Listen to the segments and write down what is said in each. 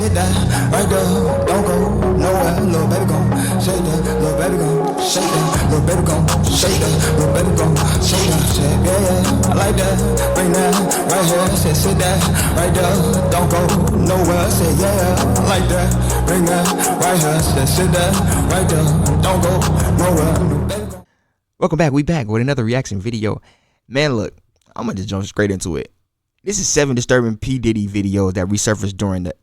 Sit that right there, don't go nowhere, little baby gon' shake that, little baby gon' shake that, little baby gon' shake that, little baby gon' shake that, shit, yeah, I like that, bring that right here, sit that right there, don't go nowhere, say yeah, I like that, bring that right here, sit that right there, don't go nowhere, baby gon'. Welcome back. We back with another reaction video. Man, look, I'm gonna just jump straight into it. This is 7 disturbing P.Diddy videos that resurfaced during the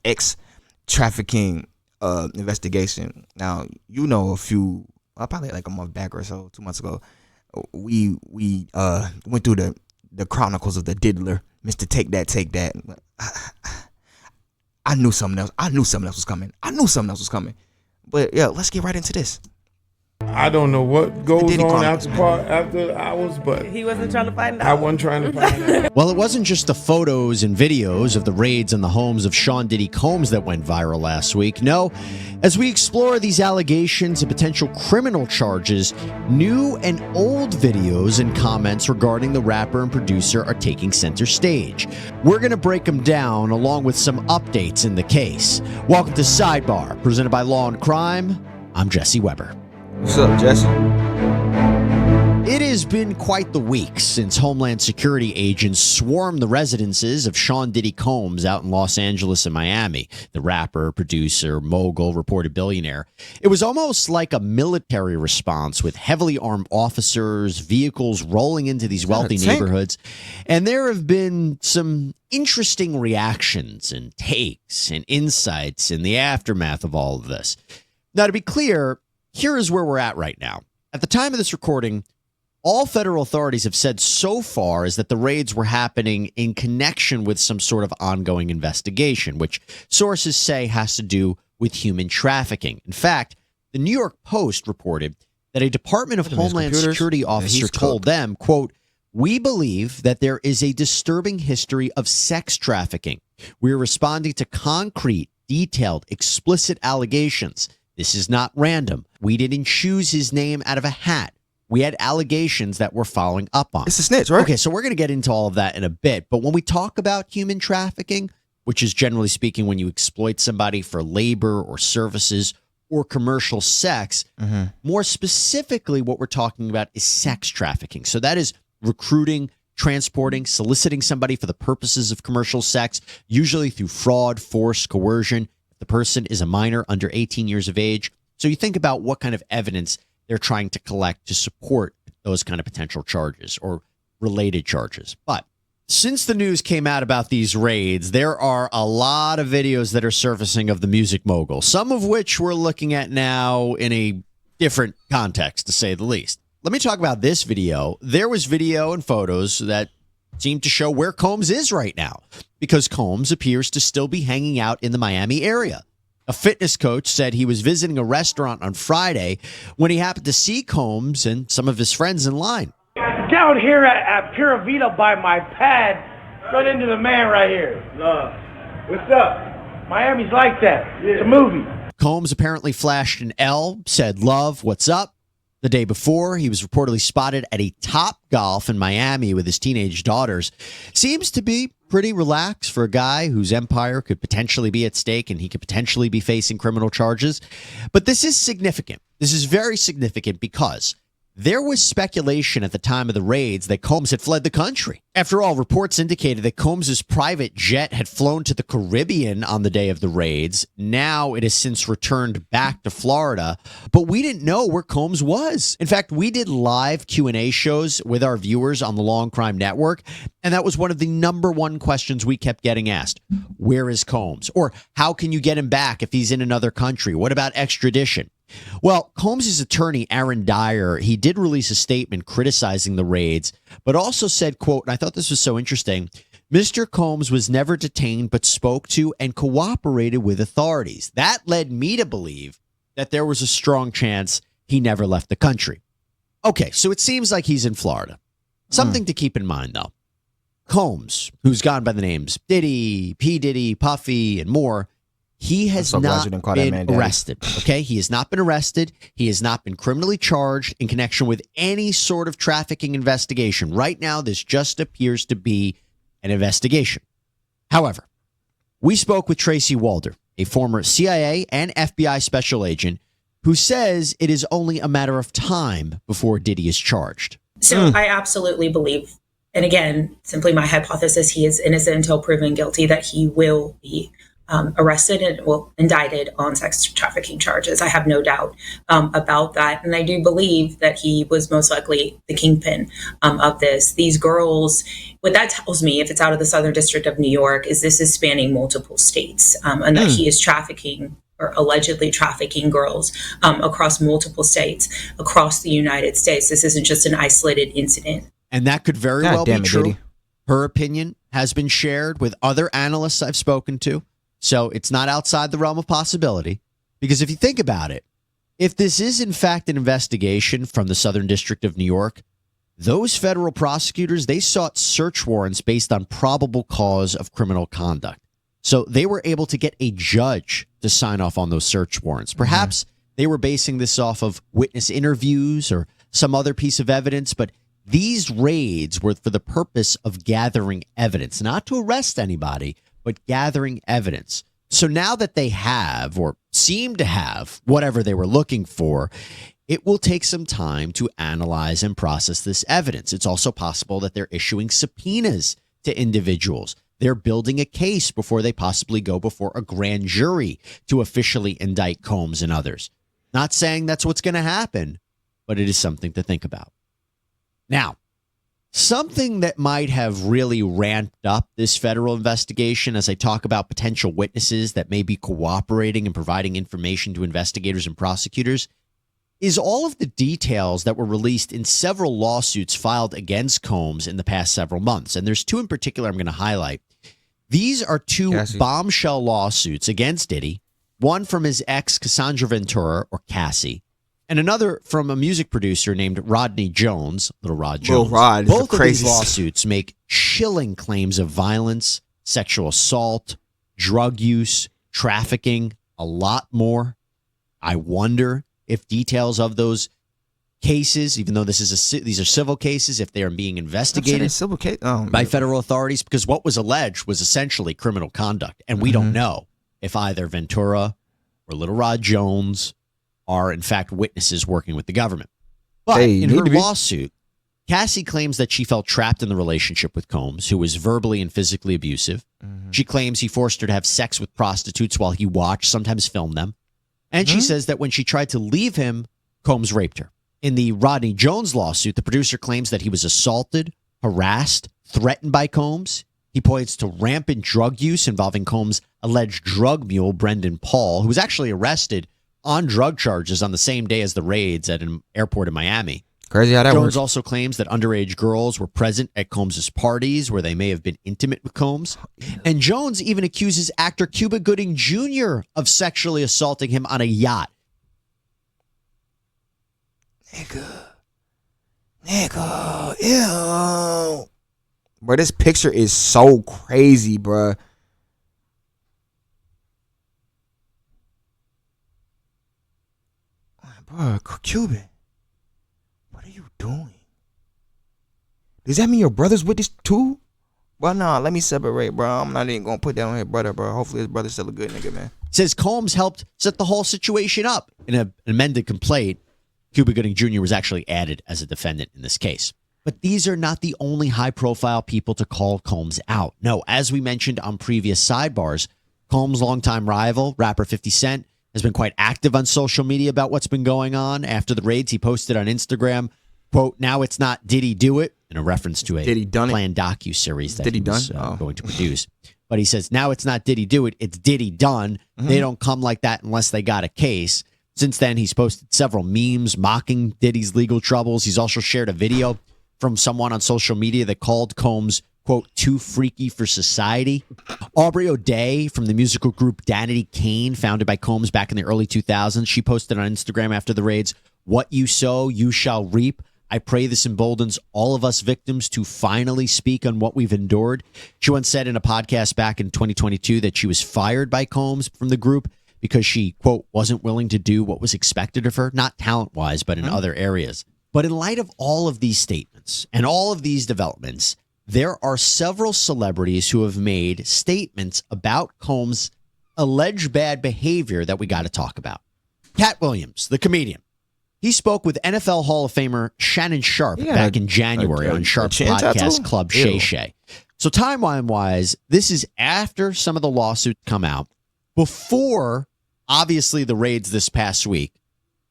trafficking investigation. Now, you know, probably like a month back or so, 2 months ago, we went through the Chronicles of the Diddler, Mr. Take That. I knew something else. I knew something else was coming. But yeah, let's get right into this. I don't know what goes on after hours, but he wasn't trying to find out. I wasn't trying to find out. Well, it wasn't just the photos and videos of the raids on the homes of Sean Diddy Combs that went viral last week. No, as we explore these allegations and potential criminal charges, new and old videos and comments regarding the rapper and producer are taking center stage. We're going to break them down along with some updates in the case. Welcome to Sidebar, presented by Law and Crime. I'm Jesse Weber. What's up, Jesse? It has been quite the week since Homeland security agents swarmed the residences of Sean Diddy Combs out in Los Angeles and Miami, the rapper, producer, mogul, reported billionaire. It was almost like a military response with heavily armed officers, vehicles rolling into these wealthy neighborhoods. And there have been some interesting reactions and takes and insights in the aftermath of all of this. Now, to be clear, here is where we're at right now. At the time of this recording, all federal authorities have said so far is that the raids were happening in connection with some sort of ongoing investigation, which sources say has to do with human trafficking. In fact, the New York Post reported that a Department of Homeland Security officer told them, quote, "We believe that there is a disturbing history of sex trafficking. We're responding to concrete, detailed, explicit allegations. This is not random. We didn't choose his name out of a hat. We had allegations that we're following up on." It's a snitch, right? Okay, so we're going to get into all of that in a bit. But when we talk about human trafficking, which is generally speaking when you exploit somebody for labor or services or commercial sex, more specifically what we're talking about is sex trafficking. So that is recruiting, transporting, soliciting somebody for the purposes of commercial sex, usually through fraud, force, coercion. The person is a minor under 18 years of age. So you think about what kind of evidence they're trying to collect to support those kind of potential charges or related charges. But since the news came out about these raids, there are a lot of videos that are surfacing of the music mogul, some of which we're looking at now in a different context, to say the least. Let me talk about this video. There was video and photos that seem to show where Combs is right now, because Combs appears to still be hanging out in the Miami area. A fitness coach said he was visiting a restaurant on Friday when he happened to see Combs and some of his friends in line. Down here at Pura Vida by my pad, run into the man right here. What's up? Miami's like that. It's a movie. Combs apparently flashed an L, said, "Love, what's up?" The day before, he was reportedly spotted at a Top Golf in Miami with his teenage daughters. Seems to be pretty relaxed for a guy whose empire could potentially be at stake and he could potentially be facing criminal charges. But this is significant. This is very significant because there was speculation at the time of the raids that Combs had fled the country. After all, reports indicated that Combs' private jet had flown to the Caribbean on the day of the raids. Now it has since returned back to Florida, but we didn't know where Combs was. In fact, we did live Q&A shows with our viewers on the Law and Crime Network, and that was one of the #1 questions we kept getting asked. Where is Combs? Or how can you get him back if he's in another country? What about extradition? Well, Combs' attorney, Aaron Dyer, he did release a statement criticizing the raids, but also said, quote, and I thought this was so interesting, "Mr. Combs was never detained but spoke to and cooperated with authorities. That led me to believe that there was a strong chance he never left the country." Okay, so it seems like he's in Florida. Something to keep in mind, though. Combs, who's gone by the names Diddy, P. Diddy, Puffy, and more, he has not been arrested, okay? He has not been arrested. He has not been criminally charged in connection with any sort of trafficking investigation. Right now, this just appears to be an investigation. However, we spoke with Tracy Walder, a former CIA and FBI special agent who says it is only a matter of time before Diddy is charged. So I absolutely believe, and again, simply my hypothesis, he is innocent until proven guilty, that he will be arrested and indicted on sex trafficking charges. I have no doubt about that. And I do believe that he was most likely the kingpin of this. These girls, what that tells me, if it's out of the Southern District of New York, is this is spanning multiple states, and that he is trafficking or allegedly trafficking girls across multiple states, across the United States. This isn't just an isolated incident. And that could very well be true. Diddy. Her opinion has been shared with other analysts I've spoken to. So it's not outside the realm of possibility. Because if you think about it, if this is in fact an investigation from the Southern District of New York, those federal prosecutors, they sought search warrants based on probable cause of criminal conduct. So they were able to get a judge to sign off on those search warrants. Perhaps they were basing this off of witness interviews or some other piece of evidence, but these raids were for the purpose of gathering evidence, not to arrest anybody, but gathering evidence. So now that they have, or seem to have, whatever they were looking for, it will take some time to analyze and process this evidence. It's also possible that they're issuing subpoenas to individuals. They're building a case before they possibly go before a grand jury to officially indict Combs and others. Not saying that's what's going to happen, but it is something to think about. Now, something that might have really ramped up this federal investigation, as I talk about potential witnesses that may be cooperating and providing information to investigators and prosecutors, is all of the details that were released in several lawsuits filed against Combs in the past several months. And there's two in particular I'm going to highlight. These are two bombshell lawsuits against Diddy, one from his ex, Cassandra Ventura, or Cassie, and another from a music producer named Rodney Jones, Little Rod Jones. Both of these lawsuits make chilling claims of violence, sexual assault, drug use, trafficking, a lot more. I wonder if details of those cases, even though these are civil cases, if they are being investigated by federal authorities, because what was alleged was essentially criminal conduct. And we don't know if either Ventura or Little Rod Jones are in fact witnesses working with the government. But in her lawsuit, Cassie claims that she felt trapped in the relationship with Combs, who was verbally and physically abusive. She claims he forced her to have sex with prostitutes while he watched, sometimes filmed them. And she says that when she tried to leave him, Combs raped her. In the Rodney Jones lawsuit, the producer claims that he was assaulted, harassed, threatened by Combs. He points to rampant drug use involving Combs' alleged drug mule, Brendan Paul, who was actually arrested on drug charges on the same day as the raids at an airport in Miami. Crazy how that Jones works. also claims that underage girls were present at Combs' parties where they may have been intimate with Combs. And Jones even accuses actor Cuba Gooding Jr. of sexually assaulting him on a yacht. Nigga, ew. Bro, this picture is so crazy, bro. Bro, Cuban, what are you doing? Does that mean your brother's with this too? Well, nah, let me separate, bro. I'm not even gonna put that on his brother, bro. Hopefully his brother's still a good nigga, man. Says Combs helped set the whole situation up. In an amended complaint, Cuba Gooding Jr. was actually added as a defendant in this case. But these are not the only high-profile people to call Combs out. No, as we mentioned on previous sidebars, Combs' longtime rival, rapper 50 Cent, has been quite active on social media about what's been going on. After the raids, he posted on Instagram, quote, "Now it's not Diddy do it," in a reference to a planned docuseries that he was going to produce. But he says, now it's not Diddy do it, it's Diddy done. They don't come like that unless they got a case. Since then, he's posted several memes mocking Diddy's legal troubles. He's also shared a video from someone on social media that called Combs, quote, too freaky for society. Aubrey O'Day from the musical group Danity Kane, founded by Combs back in the early 2000s. She posted on Instagram after the raids, "What you sow, you shall reap. I pray this emboldens all of us victims to finally speak on what we've endured." She once said in a podcast back in 2022 that she was fired by Combs from the group because she, quote, wasn't willing to do what was expected of her, not talent-wise, but in other areas. But in light of all of these statements and all of these developments, there are several celebrities who have made statements about Combs' alleged bad behavior that we got to talk about. Cat Williams, the comedian, he spoke with NFL Hall of Famer Shannon Sharp back in January on Sharp's podcast Club Shay Shay. So timeline-wise, this is after some of the lawsuits come out, before, obviously, the raids this past week.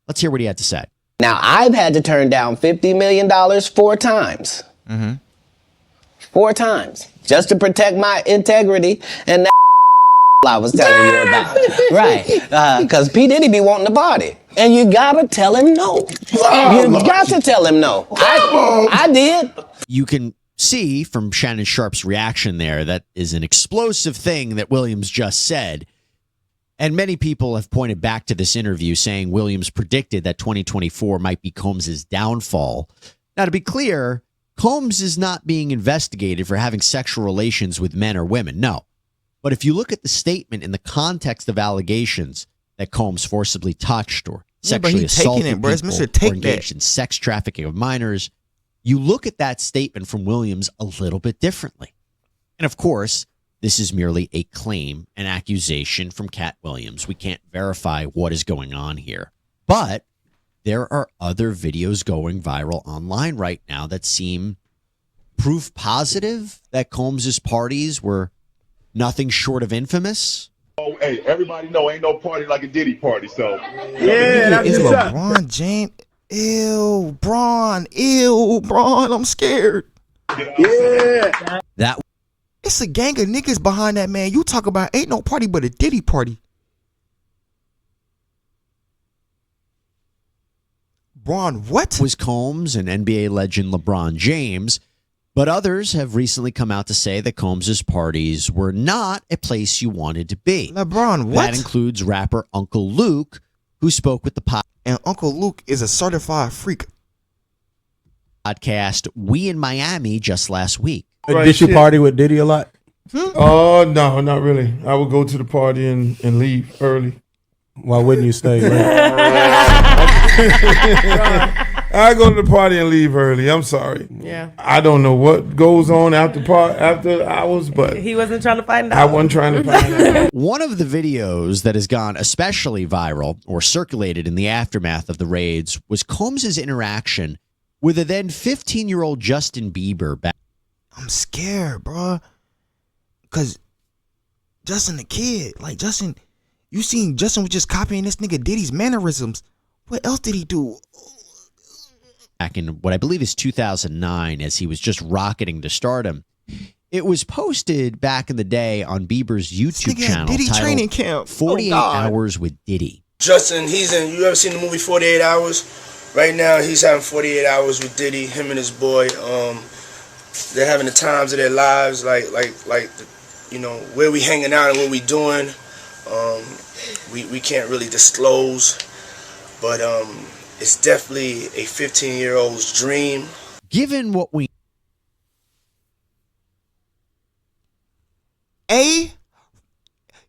Let's hear what he had to say. Now, I've had to turn down $50 million 4 times. 4 times. Just to protect my integrity and that I was telling you about. Right. Because P.Diddy be wanting to party. And you gotta tell him no. You got to tell him no. I did. You can see from Shannon Sharp's reaction there that is an explosive thing that Williams just said. And many people have pointed back to this interview saying Williams predicted that 2024 might be Combs' downfall. Now, to be clear, Combs is not being investigated for having sexual relations with men or women. No. But if you look at the statement in the context of allegations that Combs forcibly touched or sexually assaulted people or engaged in sex trafficking of minors, you look at that statement from Williams a little bit differently. And of course, this is merely a claim, an accusation from Cat Williams. We can't verify what is going on here. But there are other videos going viral online right now that seem proof positive that Combs' parties were nothing short of infamous. Oh, hey, everybody know ain't no party like a Diddy party, so. Yeah, that's It's what's up. LeBron James. Ew, Bron, I'm scared. Yeah. That It's a gang of niggas behind that, man. You talk about ain't no party but a Diddy party. Bron, what? was Combs and NBA legend LeBron James, but others have recently come out to say that Combs' parties were not a place you wanted to be. LeBron, what? That includes rapper Uncle Luke, who spoke with the And Uncle Luke is a certified freak. podcast We in Miami just last week. Right, Did you shit. party with Diddy a lot? Oh, no, not really. I would go to the party and leave early. Why wouldn't you stay late? I go to the party and leave early. I'm sorry. Yeah. I don't know what goes on after hours, but He wasn't trying to find out. I wasn't trying to find out. One of the videos that has gone especially viral or circulated in the aftermath of the raids was Combs' interaction with a then 15-year-old Justin Bieber back. I'm scared, bro. Cause Justin the kid, like Justin, you seen Justin was just copying this nigga Diddy's mannerisms. What else did he do? Back in what I believe is 2009, as he was just rocketing to stardom. It was posted back in the day on Bieber's YouTube channel Diddy titled Training Camp. 48 Hours with Diddy. Justin, you ever seen the movie 48 Hours? Right now, he's having 48 hours with Diddy, him and his boy. They're having the times of their lives, like where we hanging out and what we doing. We can't really disclose, but it's definitely a 15-year-old's dream. Given what we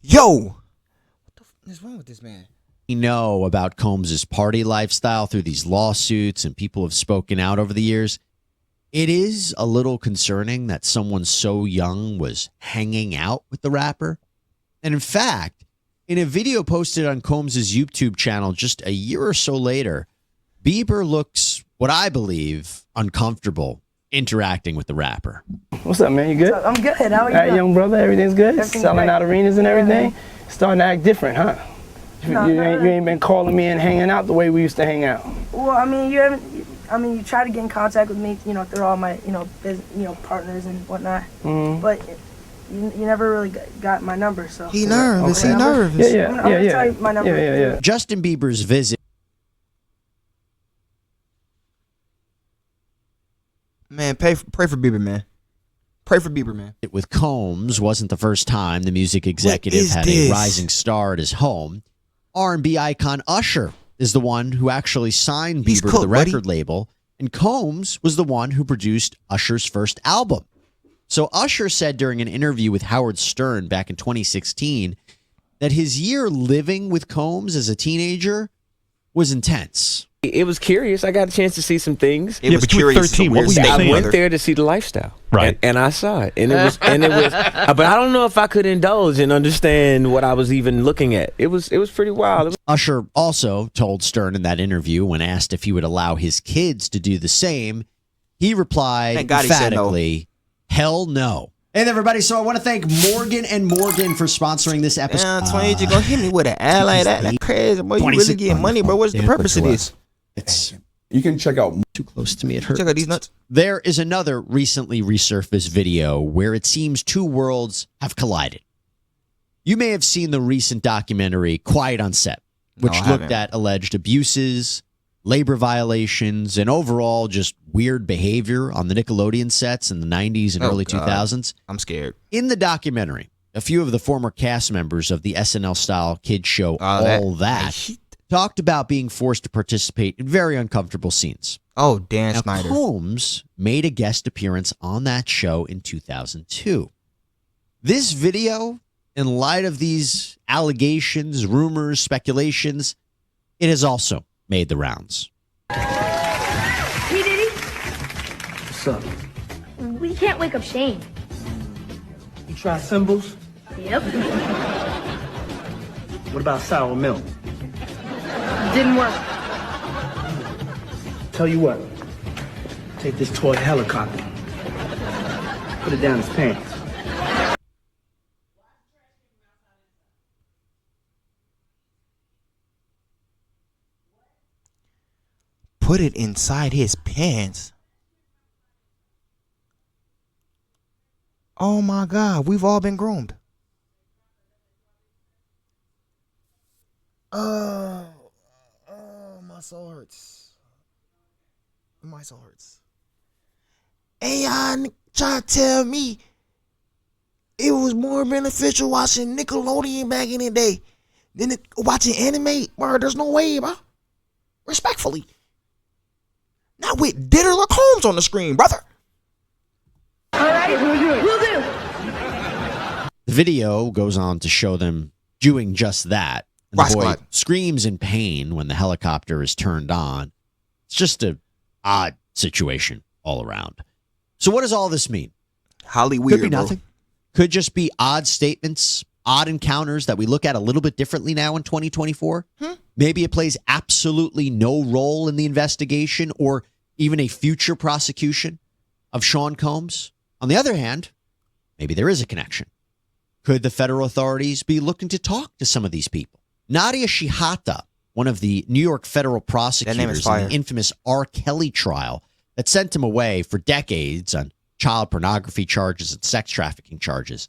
Yo, what the fuck is wrong with this man? know about Combs' party lifestyle through these lawsuits and people have spoken out over the years, it is a little concerning that someone so young was hanging out with the rapper. And in fact, in a video posted on Combs' YouTube channel just a year or so later, Bieber looks, what I believe, uncomfortable interacting with the rapper. What's up, man? You good? I'm good. How are you? All right, young brother, everything's good? Everything's Selling great. out arenas and everything? Starting to act different, huh? No, you not ain't really. been calling me and hanging out the way we used to hang out. Well, I mean, you try to get in contact with me, through all my, partners and whatnot. Mm-hmm. But you never really got my number, so. He nervous. Okay. He nervous. Yeah, I'm gonna tell you my number. Yeah. Justin Bieber's visit Man, pray for Bieber, man. Pray for Bieber, man. with Combs wasn't the first time the music executive had a rising star at his home. R&B icon Usher is the one who actually signed Bieber to the record label, and Combs was the one who produced Usher's first album. So Usher said during an interview with Howard Stern back in 2016 that his year living with Combs as a teenager was intense. It was curious. I got a chance to see some things. It was but you were curious. 13. What were you I saying? went there to see the lifestyle, Right. And I saw it, and it was, but I don't know if I could indulge and understand what I was even looking at. It was pretty wild. Usher also told Stern in that interview, when asked if he would allow his kids to do the same, he replied Thank God he said no. emphatically, "Hell no." Hey, everybody. So I want to thank Morgan & Morgan for sponsoring this episode. 20, you gonna hit me with an ad like that? That's crazy, boy. You really getting money, bro. What's the purpose of this? It's You can check out too close to me. It hurts. Check out these nuts. There is another recently resurfaced video where it seems two worlds have collided. You may have seen the recent documentary Quiet on Set, which looked at alleged abuses, labor violations, and overall just weird behavior on the Nickelodeon sets in the 90s and early 2000s. I'm scared. In the documentary, a few of the former cast members of the SNL-style kids show All That talked about being forced to participate in very uncomfortable scenes. Oh, Dan Now, Snyder. Combs made a guest appearance on that show in 2002. This video, in light of these allegations, rumors, speculations, it has also made the rounds. P.Diddy? What's up? We can't wake up Shane. You try symbols? Yep. What about sour milk? Didn't work. Tell you what. Take this toy helicopter. Put it down his pants. Put it inside his pants. Oh my God, we've all been groomed. My soul hurts. My soul hurts. Hey, y'all try to tell me it was more beneficial watching Nickelodeon back in the day than watching anime? Bro, there's no way, bro. Respectfully. Not with Diddler Combs on the screen, brother. All right, we'll do. The video goes on to show them doing just that. And the boy screams in pain when the helicopter is turned on. It's just an odd situation all around. So what does all this mean? Hollywood, Could be nothing. Could just be odd statements, odd encounters that we look at a little bit differently now in 2024. Maybe it plays absolutely no role in the investigation or even a future prosecution of Sean Combs. On the other hand, maybe there is a connection. Could the federal authorities be looking to talk to some of these people? Nadia Shihata, one of the New York federal prosecutors in the infamous R. Kelly trial that sent him away for decades on child pornography charges and sex trafficking charges,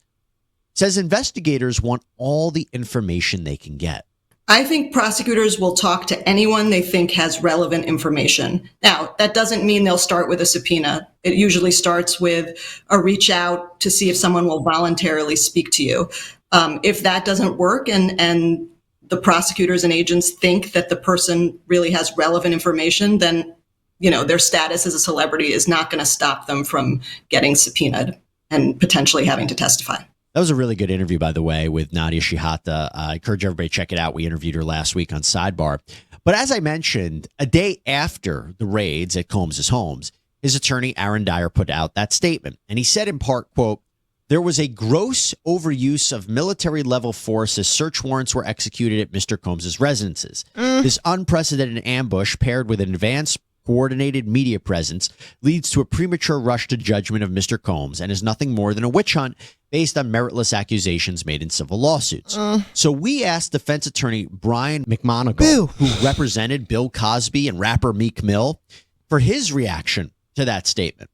says investigators want all the information they can get. I think prosecutors will talk to anyone they think has relevant information. Now, that doesn't mean they'll start with a subpoena. It usually starts with a reach out to see if someone will voluntarily speak to you. If that doesn't work and the prosecutors and agents think that the person really has relevant information, then, you know, their status as a celebrity is not going to stop them from getting subpoenaed and potentially having to testify. That was a really good interview, by the way, with Nadia Shihata. I encourage everybody to check it out. We interviewed her last week on Sidebar. But as I mentioned, a day after the raids at Combs' homes, his attorney, Aaron Dyer, put out that statement. And he said in part, quote, "There was a gross overuse of military-level force as search warrants were executed at Mr. Combs' residences. This unprecedented ambush, paired with an advanced coordinated media presence, leads to a premature rush to judgment of Mr. Combs and is nothing more than a witch hunt based on meritless accusations made in civil lawsuits." So we asked defense attorney Brian McMonagle, who represented Bill Cosby and rapper Meek Mill, for his reaction to that statement.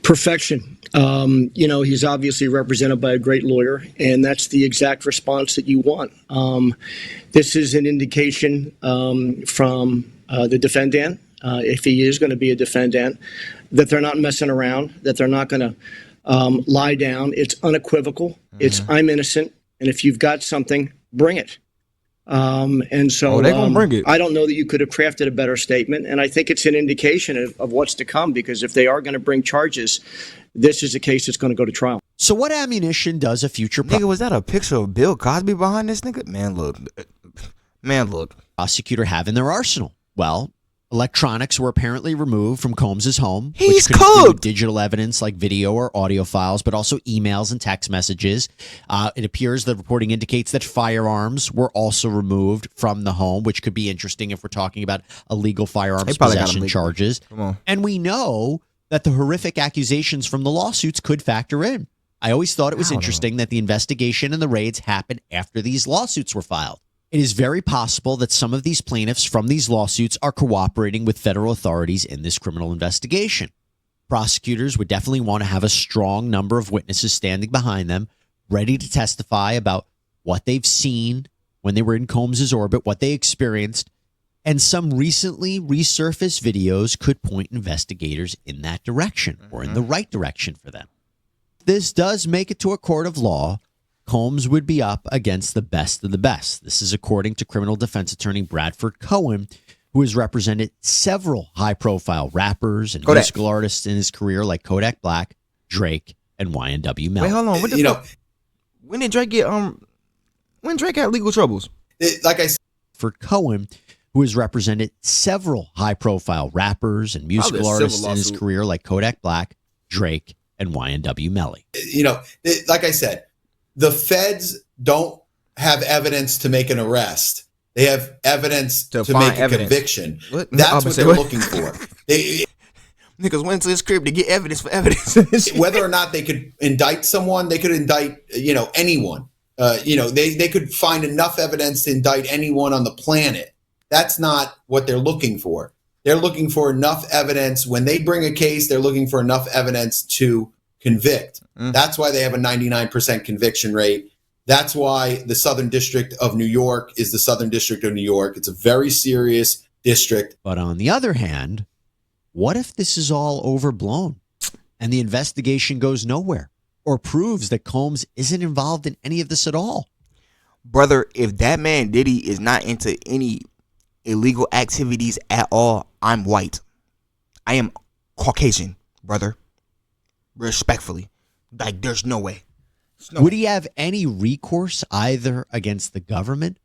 Perfection. You know, he's obviously represented by a great lawyer, and that's the exact response that you want. This is an indication from the defendant, if he is going to be a defendant, that they're not messing around, that they're not going to lie down. It's unequivocal. It's I'm innocent, and if you've got something, bring it. And so they're gonna bring it. I don't know that you could have crafted a better statement, and I think it's an indication of what's to come, because if they are going to bring charges, this is a case that's going to go to trial. So what ammunition does a future nigga, was that a picture of Bill Cosby behind this nigga? Man, look. prosecutor have in their arsenal? Well, Electronics were apparently removed from Combs's home. He's which could include cooked. digital evidence like video or audio files, but also emails and text messages. It appears the reporting indicates that firearms were also removed from the home, which could be interesting if we're talking about illegal firearms possession charges. Come on. And we know that the horrific accusations from the lawsuits could factor in. I always thought it was interesting that the investigation and the raids happened after these lawsuits were filed. It is very possible that some of these plaintiffs from these lawsuits are cooperating with federal authorities in this criminal investigation. Prosecutors would definitely want to have a strong number of witnesses standing behind them, ready to testify about what they've seen when they were in Combs's orbit, what they experienced, and some recently resurfaced videos could point investigators in that direction or in the right direction for them. If this does make it to a court of law, Combs would be up against the best of the best. This is according to criminal defense attorney Bradford Cohen, who has represented several high-profile rappers and musical artists in his career like Kodak Black, Drake, and YNW Melly. Wait, hold on. What the fuck? When did Drake get when Drake had legal troubles? Like I said, for Cohen, who has represented several high-profile rappers and musical artists in his career like Kodak Black, Drake, and YNW Melly. Like I said, the feds don't have evidence to make an arrest. They have evidence to make a conviction. That's what they're looking for. Niggas went to his crib to get evidence for evidence. Whether or not they could indict someone, they could indict, anyone. They could find enough evidence to indict anyone on the planet. That's not what they're looking for. They're looking for enough evidence. When they bring a case, they're looking for enough evidence to convict. That's why they have a 99% conviction rate. That's why the Southern District of New York is the Southern District of New York. It's a very serious district. But on the other hand, what if this is all overblown and the investigation goes nowhere or proves that Combs isn't involved in any of this at all? Brother, if that man Diddy is not into any illegal activities at all, I'm white. I am Caucasian, brother. Respectfully. Like, there's no way. Would he have any recourse either against the government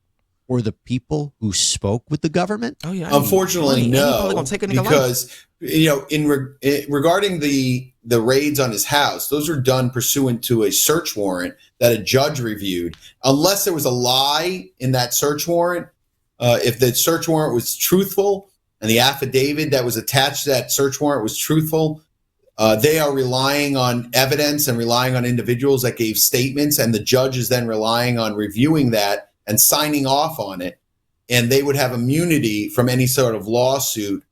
or the people who spoke with the government? Oh yeah. Unfortunately, no. Because regarding the raids on his house, those were done pursuant to a search warrant that a judge reviewed. Unless there was a lie in that search warrant, if the search warrant was truthful and the affidavit that was attached to that search warrant was truthful, they are relying on evidence and relying on individuals that gave statements, and the judge is then relying on reviewing that and signing off on it, and they would have immunity from any sort of lawsuit,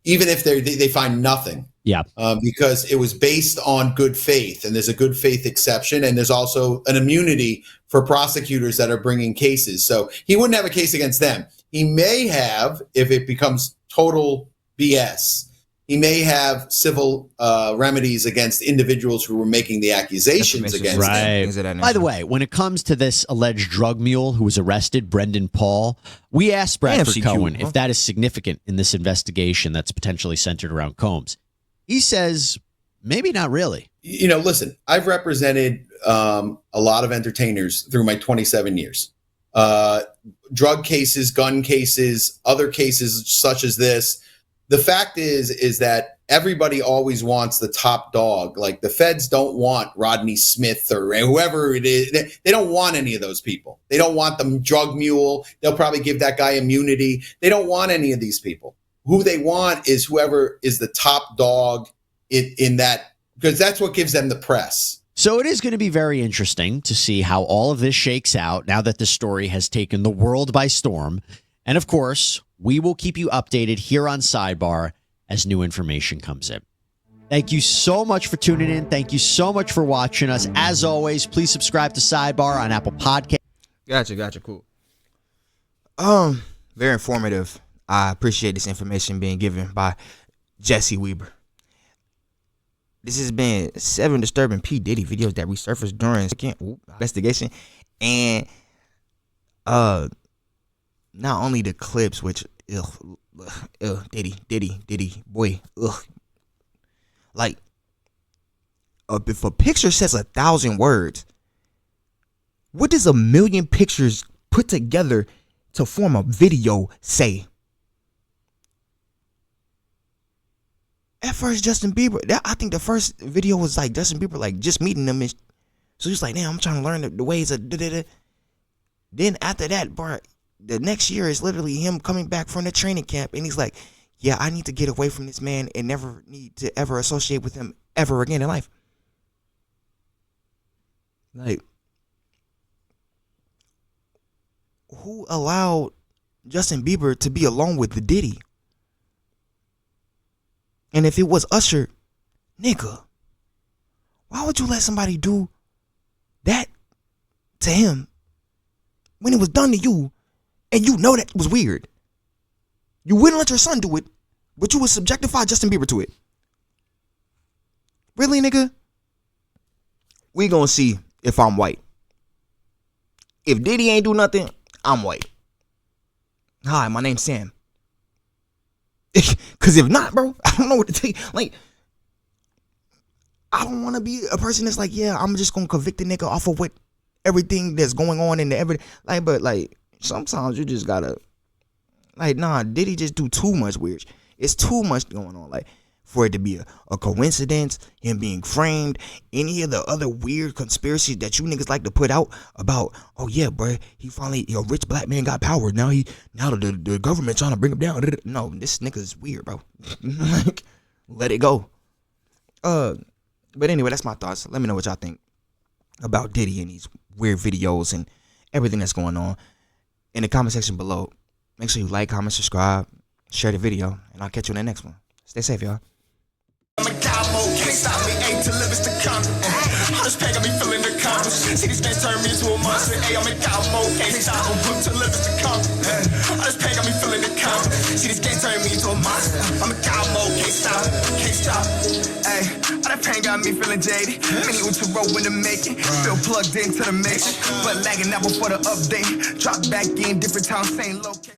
even if they find nothing. Yeah, because it was based on good faith, and there's a good faith exception, and there's also an immunity for prosecutors that are bringing cases. So he wouldn't have a case against them. He may have, if it becomes total BS, he may have civil remedies against individuals who were making the accusations against him. By the way, when it comes to this alleged drug mule who was arrested, Brendan Paul, we asked Bradford Cohen if that is significant in this investigation that's potentially centered around Combs. He says, maybe not really. Listen, I've represented a lot of entertainers through my 27 years. Drug cases, gun cases, other cases such as this. The fact is that everybody always wants the top dog. Like, the feds don't want Rodney Smith or whoever it is. They don't want any of those people. They don't want the drug mule. They'll probably give that guy immunity. They don't want any of these people. Who they want is whoever is the top dog in that, because that's what gives them the press. So it is going to be very interesting to see how all of this shakes out now that the story has taken the world by storm. And of course, we will keep you updated here on Sidebar as new information comes in. Thank you so much for tuning in. Thank you so much for watching us. As always, please subscribe to Sidebar on Apple Podcasts. Gotcha. Cool. Very informative. I appreciate this information being given by Jesse Weber. This has been 7 disturbing P.Diddy videos that resurfaced during investigation. And not only the clips, which Diddy, boy, like, if a picture says 1,000 words, what does 1,000,000 pictures put together to form a video say? At first, Justin Bieber, I think the first video was like Justin Bieber, like just meeting them. So he's like, damn, I'm trying to learn the ways of da-da-da. Then after that, bro, the next year is literally him coming back from the training camp. And he's like, yeah, I need to get away from this man and never need to ever associate with him ever again in life. Like, who allowed Justin Bieber to be alone with the Diddy? And if it was Usher, nigga, why would you let somebody do that to him when it was done to you and you know that was weird? You wouldn't let your son do it, but you would subjectify Justin Bieber to it. Really, nigga? We gonna see if I'm white. If Diddy ain't do nothing, I'm white. Hi, my name's Sam. Cause if not, bro, I don't know what to tell you. Like, I don't want to be a person that's like, yeah, I'm just gonna convict the nigga off of what everything that's going on in the everyday. Like, but like sometimes you just gotta, like, nah, Diddy just do too much weird. It's too much going on. Like, for it to be a coincidence, him being framed, any of the other weird conspiracies that you niggas like to put out about, oh yeah, bro, he finally, a rich black man got power. Now the government trying to bring him down. No, this nigga's weird, bro. Like, let it go. But anyway, that's my thoughts. Let me know what y'all think about Diddy and these weird videos and everything that's going on in the comment section below. Make sure you like, comment, subscribe, share the video, and I'll catch you in the next one. Stay safe, y'all. I'm a cowboy, can't stop me, ain't to live is to conquer. All this pain got me feeling accomplished. See this man turn me into a monster. Hey, I'm a cowboy, can't stop me, to live is to conquer. All this pain got me feeling accomplished. See this game turn me into a monster. I'm a cowboy, can't stop. Hey, all that pain got me feeling jaded. Many with your rope in the making. Still plugged into the mix, but lagging out before the update. Drop back in different times, same location.